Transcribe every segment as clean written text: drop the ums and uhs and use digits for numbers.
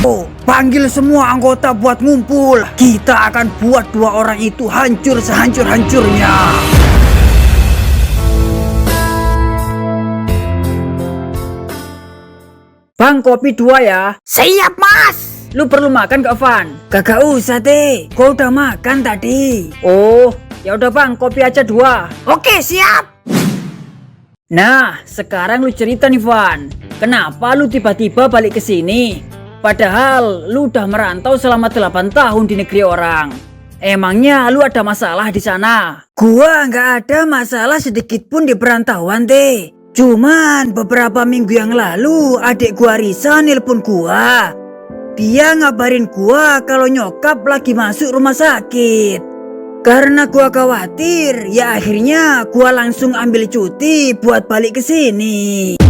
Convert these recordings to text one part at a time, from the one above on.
Oh, panggil semua anggota buat ngumpul. Kita akan buat dua orang itu hancur sehancur-hancurnya. Bang, kopi 2 ya. Siap, Mas. Lu perlu makan gak, Van? Kagak usah, Teh. Gua udah makan tadi. Oh, ya udah Bang, kopi aja 2. Oke, siap. Nah, sekarang lu cerita nih, Van. Kenapa lu tiba-tiba balik ke sini? Padahal lu udah merantau selama 8 tahun di negeri orang. Emangnya lu ada masalah di sana? Gua nggak ada masalah sedikit pun di perantauan, Teh. Cuman beberapa minggu yang lalu adik gua Risa nelpon gua. Dia ngabarin gua kalau nyokap lagi masuk rumah sakit. Karena gua khawatir, ya akhirnya gua langsung ambil cuti buat balik ke sini.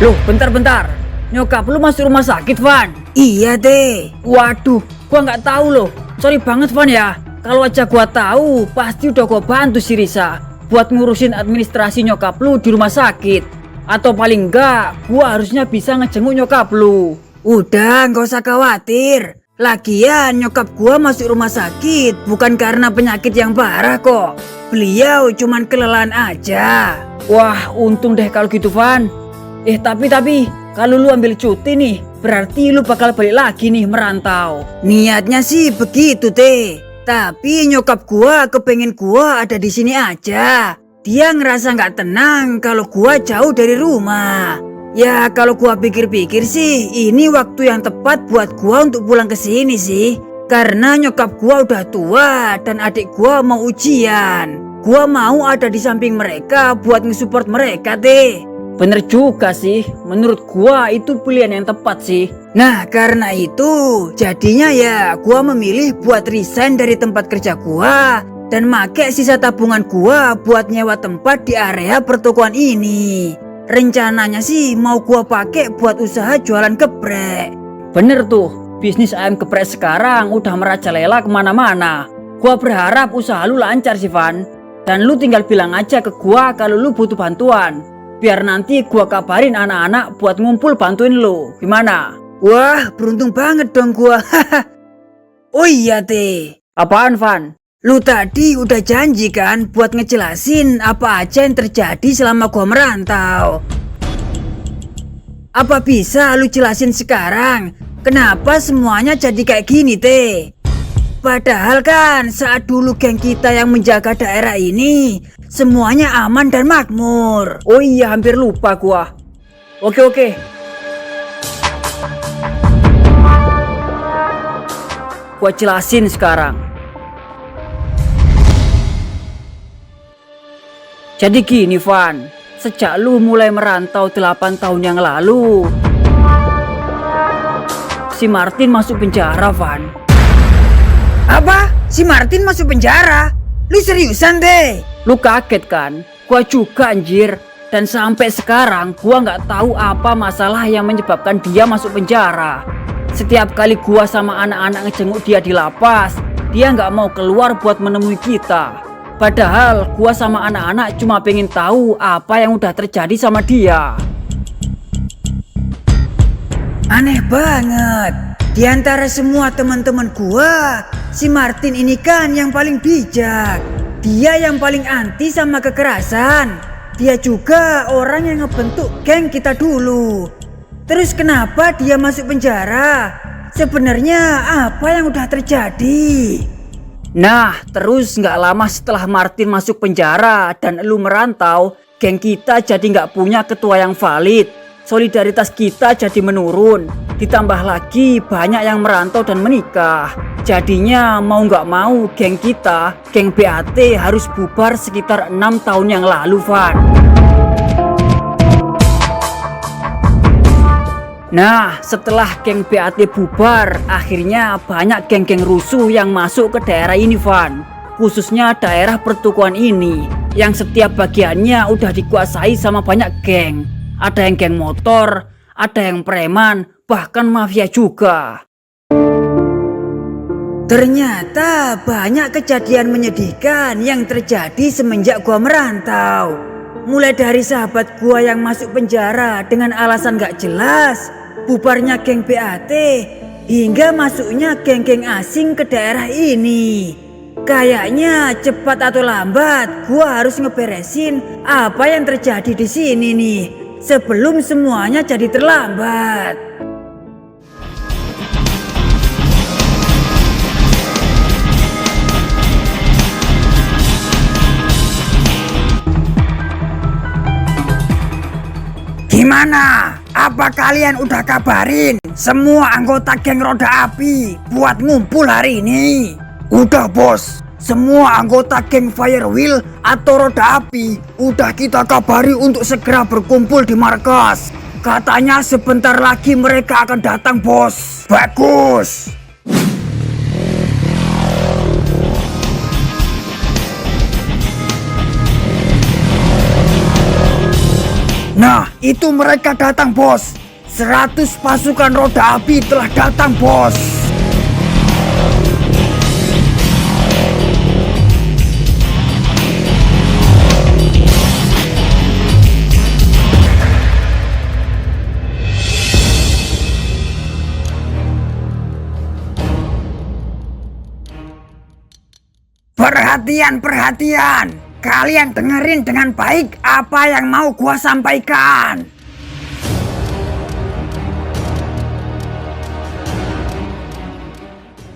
Loh, bentar. Nyokap lu masuk rumah sakit, Van? Iya, Teh. Waduh, gua nggak tahu loh. Sorry banget, Van ya. Kalau aja gua tahu, pasti udah gua bantu si Risa buat ngurusin administrasi nyokap lu di rumah sakit. Atau paling enggak, gua harusnya bisa ngejenguk nyokap lu. Udah, nggak usah khawatir. Lagian nyokap gua masuk rumah sakit bukan karena penyakit yang parah kok. Beliau cuman kelelahan aja. Wah, untung deh kalau gitu, Van. Tapi kalau lu ambil cuti nih, berarti lu bakal balik lagi nih merantau. Niatnya sih begitu, Teh. Tapi nyokap gua kepengen gua ada di sini aja. Dia ngerasa nggak tenang kalau gua jauh dari rumah. Ya kalau gua pikir-pikir sih, ini waktu yang tepat buat gua untuk pulang ke sini sih. Karena nyokap gua udah tua dan adik gua mau ujian. Gua mau ada di samping mereka buat nge-support mereka, Teh. Bener juga sih, menurut gua itu pilihan yang tepat sih. Nah, karena itu jadinya ya gua memilih buat resign dari tempat kerja gua dan make sisa tabungan gua buat nyewa tempat di area pertokoan ini. Rencananya sih mau gua pakai buat usaha jualan geprek. Bener tuh, bisnis ayam geprek sekarang udah merajalela kemana-mana. Gua berharap usaha lu lancar sih, Van. Dan lu tinggal bilang aja ke gua kalau lu butuh bantuan. Biar nanti gua kabarin anak-anak buat ngumpul bantuin lu. Gimana? Wah, beruntung banget dong gua. Oh iya, Teh. Apaan, Van? Lu tadi udah janji kan buat ngejelasin apa aja yang terjadi selama gua merantau. Apa bisa lu jelasin sekarang? Kenapa semuanya jadi kayak gini, Teh? Padahal kan saat dulu geng kita yang menjaga daerah ini semuanya aman dan makmur. Oh iya, hampir lupa gua. Oke. Gua jelasin sekarang. Jadi gini, Van. Sejak lu mulai merantau 8 tahun yang lalu, si Martin masuk penjara, Van. Apa? Si Martin masuk penjara? Lu seriusan, Teh? Lu kaget kan? Gua juga, anjir. Dan sampai sekarang gua nggak tahu apa masalah yang menyebabkan dia masuk penjara. Setiap kali gua sama anak-anak ngejenguk dia di lapas, dia nggak mau keluar buat menemui kita. Padahal gua sama anak-anak cuma pengen tahu apa yang udah terjadi sama dia. Aneh banget. Di antara semua teman-teman gua, si Martin ini kan yang paling bijak. Dia yang paling anti sama kekerasan. Dia juga orang yang ngebentuk geng kita dulu. Terus kenapa dia masuk penjara? Sebenarnya apa yang udah terjadi? Nah, terus nggak lama setelah Martin masuk penjara dan lu merantau, geng kita jadi nggak punya ketua yang valid. Solidaritas kita jadi menurun. Ditambah lagi banyak yang merantau dan menikah. Jadinya mau nggak mau geng kita, geng BAT harus bubar sekitar 6 tahun yang lalu, Van. Nah, setelah geng BAT bubar, akhirnya banyak geng-geng rusuh yang masuk ke daerah ini, Van. Khususnya daerah pertukuan ini, yang setiap bagiannya udah dikuasai sama banyak geng. Ada yang geng motor, ada yang preman, bahkan mafia juga. Ternyata banyak kejadian menyedihkan yang terjadi semenjak gua merantau. Mulai dari sahabat gua yang masuk penjara dengan alasan gak jelas, bubarnya geng BAT, hingga masuknya geng-geng asing ke daerah ini. Kayaknya cepat atau lambat gua harus ngeberesin apa yang terjadi di sini nih sebelum semuanya jadi terlambat. Gimana? Apa kalian udah kabarin semua anggota geng Roda Api buat ngumpul hari ini? Udah bos, semua anggota geng Firewheel atau Roda Api udah kita kabari untuk segera berkumpul di markas. Katanya sebentar lagi mereka akan datang bos. Bagus. Nah, itu mereka datang bos. 100 pasukan Roda Api telah datang bos. Perhatian, perhatian. Kalian dengerin dengan baik apa yang mau gua sampaikan.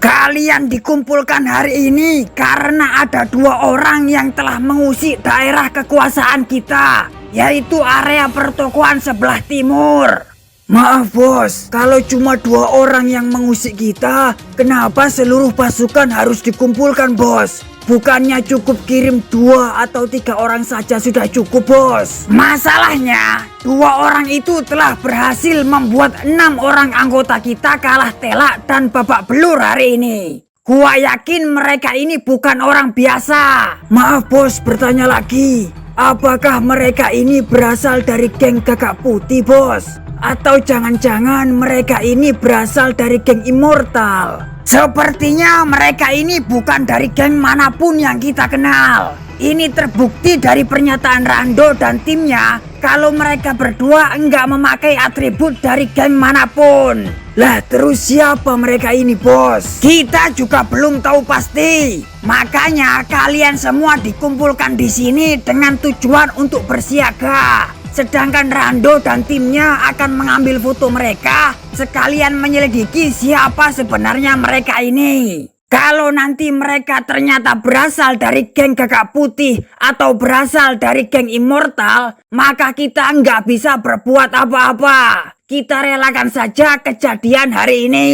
Kalian dikumpulkan hari ini karena ada 2 orang yang telah mengusik daerah kekuasaan kita, yaitu area pertokoan sebelah timur. Maaf bos, kalau cuma 2 orang yang mengusik kita, kenapa seluruh pasukan harus dikumpulkan bos? Bukannya cukup kirim 2 atau 3 orang saja sudah cukup bos? Masalahnya 2 orang itu telah berhasil membuat 6 orang anggota kita kalah telak dan babak belur hari ini. Gua yakin mereka ini bukan orang biasa. Maaf bos, bertanya lagi. Apakah mereka ini berasal dari geng Gagak Putih bos? Atau jangan-jangan mereka ini berasal dari geng Immortal? Sepertinya mereka ini bukan dari geng manapun yang kita kenal. Ini terbukti dari pernyataan Rando dan timnya kalau mereka berdua enggak memakai atribut dari geng manapun. Lah terus siapa mereka ini bos? Kita juga belum tahu pasti. Makanya kalian semua dikumpulkan di sini dengan tujuan untuk bersiaga. Sedangkan Rando dan timnya akan mengambil foto mereka sekalian menyelidiki siapa sebenarnya mereka ini. Kalau nanti mereka ternyata berasal dari geng Gagak Putih atau berasal dari geng Immortal, maka kita nggak bisa berbuat apa-apa. Kita relakan saja kejadian hari ini.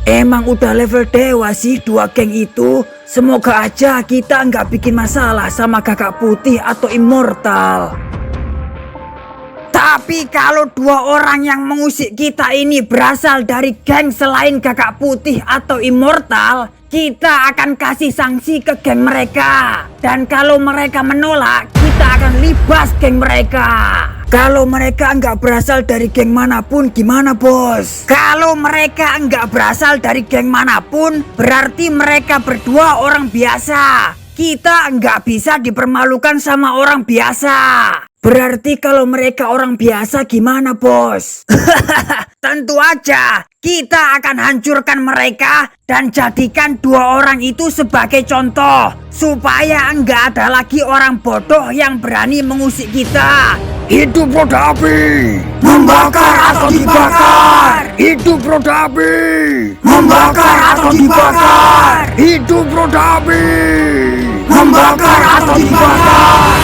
Emang udah level dewa sih 2 geng itu. Semoga aja kita nggak bikin masalah sama Gagak Putih atau Immortal. Tapi kalau 2 orang yang mengusik kita ini berasal dari geng selain Gagak Putih atau Immortal, kita akan kasih sanksi ke geng mereka. Dan kalau mereka menolak, kita akan libas geng mereka. Kalau mereka nggak berasal dari geng manapun gimana bos? Kalau mereka nggak berasal dari geng manapun, berarti mereka berdua orang biasa. Kita nggak bisa dipermalukan sama orang biasa. Berarti kalau mereka orang biasa gimana bos? Tentu aja kita akan hancurkan mereka dan jadikan 2 orang itu sebagai contoh. Supaya nggak ada lagi orang bodoh yang berani mengusik kita. Hidup Roda Api! Membakar atau dibakar! Hidup Roda Api! Membakar atau dibakar! Hidup Roda Api! Membakar atau dibakar!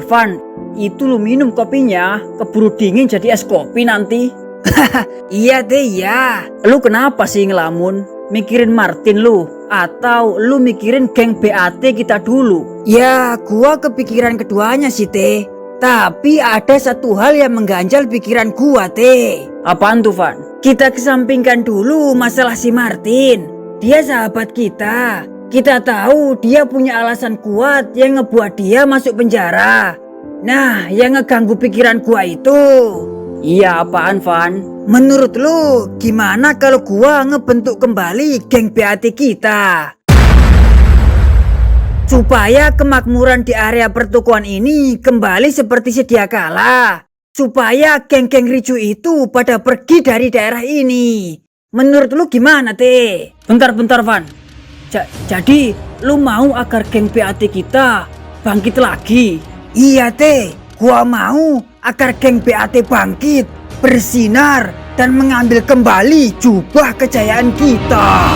Van, itu lu minum kopinya, keburu dingin jadi es kopi nanti. Iya deh ya. Lu kenapa sih ngelamun? Mikirin Martin lu? Atau lu mikirin geng BAT kita dulu? Ya, gua kepikiran keduanya sih teh. Tapi ada satu hal yang mengganjal pikiran gua teh. Apaan tuh Van? Kita kesampingkan dulu masalah si Martin. Dia sahabat kita. Kita tahu dia punya alasan kuat yang ngebuat dia masuk penjara. Nah, yang ngeganggu pikiran gua itu, Iya, apaan, Van? Menurut lu, gimana kalau gua ngebentuk kembali geng BAT kita? Supaya kemakmuran di area pertokoan ini kembali seperti sedia kala. Supaya geng-geng ricu itu pada pergi dari daerah ini. Menurut lu gimana, Teh? Bentar, Van. Jadi, lu mau agar geng BAT kita bangkit lagi? Iya, Teh. Gua mau agar geng BAT bangkit, bersinar, dan mengambil kembali jubah kejayaan kita.